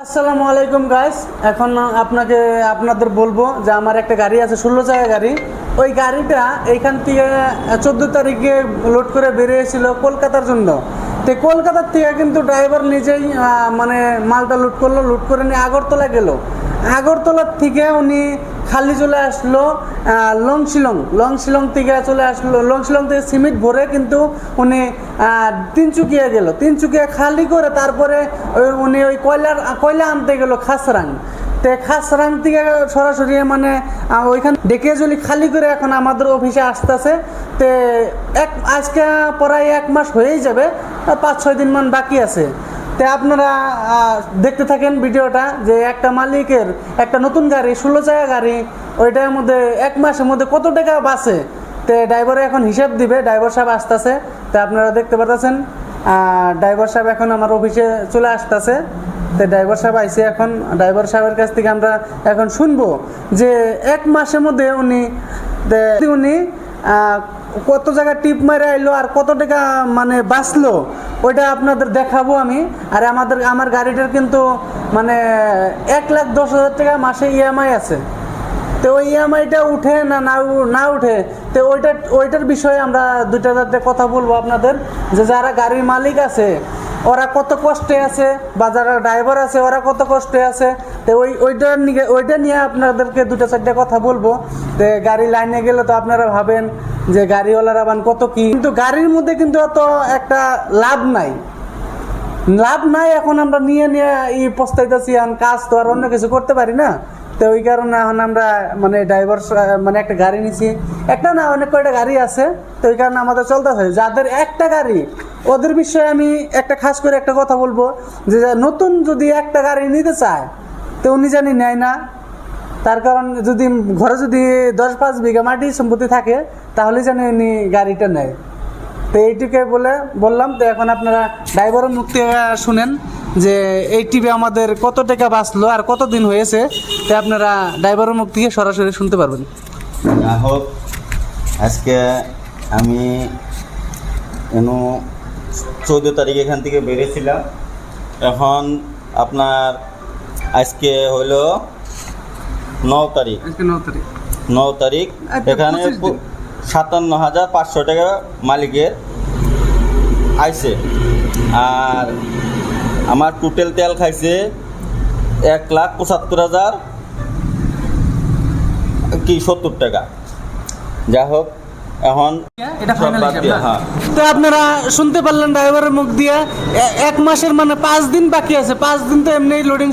আসসালামু আলাইকুম গাইস। এখন আপনাদের বলবো যে আমার একটা গাড়ি আছে, 16 চাকা গাড়ি। ওই গাড়িটা এইখান থেকে 14 তারিখে লোড করে বেরিয়েছিল কলকাতার জন্য। তো কলকাতার থেকে কিন্তু ড্রাইভার নিজেই মানে মালটা লোড করলো, লোড করে নিয়ে আগরতলা গেল। আগরতলার থেকে উনি খালি চলে আসলো লংশিলং থেকে চলে আসলো। লংশিলং থেকে সিমেন্ট ভরে কিন্তু উনি তিনচুকিয়া গেল। তিনচুকিয়া খালি করে তারপরে উনি ওই কয়লা আনতে গেল খাসরাং। তো খাসরাং থেকে সরাসরি মানে ওইখানে ডেকেজলি খালি করে এখন আমাদের অফিসে আসতেছে। তো আজকে প্রায় 1 মাস হয়েই যাবে, 5-6 দিন মান বাকি আছে। তো আপনারা দেখতে থাকেন ভিডিওটা, যে একটা মালিকের একটা নতুন গাড়ি 16 চাকা গাড়ি, ওইটার মধ্যে 1 মাসের মধ্যে কত টাকা বাঁচে। তো ড্রাইভারে এখন হিসাব দিবে, ড্রাইভার সাহেব আসতেছে। তো আপনারা দেখতে পাচ্ছেন ড্রাইভার সাহেব এখন আমার অফিসে চলে আসতেছে। তো ড্রাইভার সাহেব আইসে, এখন ড্রাইভার সাহেবের কাছ থেকে আমরা এখন শুনবো যে 1 মাসের মধ্যে উনি কত জায়গায় টিপ মারে আইলো আর কত টাকা মানে বাঁচলো, ওইটা আপনাদের দেখাবো আমি। আর আমার গাড়িটার কিন্তু মানে 1,10,000 টাকা মাসে ইএমআই আছে। তো ওই ইএমআইটা উঠে না উঠে, তো ওইটার বিষয়ে আমরা 2টা কথা বলবো আপনাদের, যে যারা গাড়ির মালিক আছে ওরা কত কষ্টে আছে, বা যারা ড্রাইভার আছে ওরা কত কষ্টে আছে। তো ওইটা নিয়ে আপনাদেরকে 2-4টা কথা বলবো। তো গাড়ি লাইনে গেলে তো আপনারা ভাবেন যে গাড়িওয়ালারা কত কি, কিন্তু গাড়ির মধ্যে কিন্তু অত একটা লাভ নাই। এখন আমরা নিয়ে পস্তাইতেছি, এখন কাজ তো আর অন্য কিছু করতে পারি না। তো ওই কারণে এখন আমরা মানে ড্রাইভার মানে একটা গাড়ি নিছি, একটা না অনেক কয়টা গাড়ি আছে। তো ওই কারণে আমাদের চলতেছে। যাদের একটা গাড়ি, ওদের বিষয়ে আমি একটা খাস করে একটা কথা বলবো, যে নতুন যদি একটা গাড়ি নিতে চায় তো উনি জানি নেয় না। তার কারণ যদি ঘরে যদি 10-5 বিঘা মাটি সম্পত্তি থাকে তাহলে জানি উনি গাড়িটা নেয়। তো এইটুকে বললাম। তো এখন আপনারা ড্রাইভারের মুখ থেকে শুনেন যে এই টিভি আমাদের কত টাকা বাঁচলো আর কত দিন হয়েছে। তো আপনারা ড্রাইভারের মুখ থেকে সরাসরি শুনতে পারবেন। হোক, আজকে আমি 14 তারিখ এখান থেকে বেরিয়েছিলাম। এখন আপনার আজকে হইল 9 তারিখ। 9 তারিখ এখানে 57,500 টাকা মালিকের আইছে। আর আমার টোটাল তেল খাইছে 1,75,070 টাকা। যা হোক, এখন তো আপনারা শুনতে পারলেন ড্রাইভারের মুখ দিয়ে 1 মাসের মানে 5 দিন বাকি আছে। 5 দিন তো এমনি লোডিং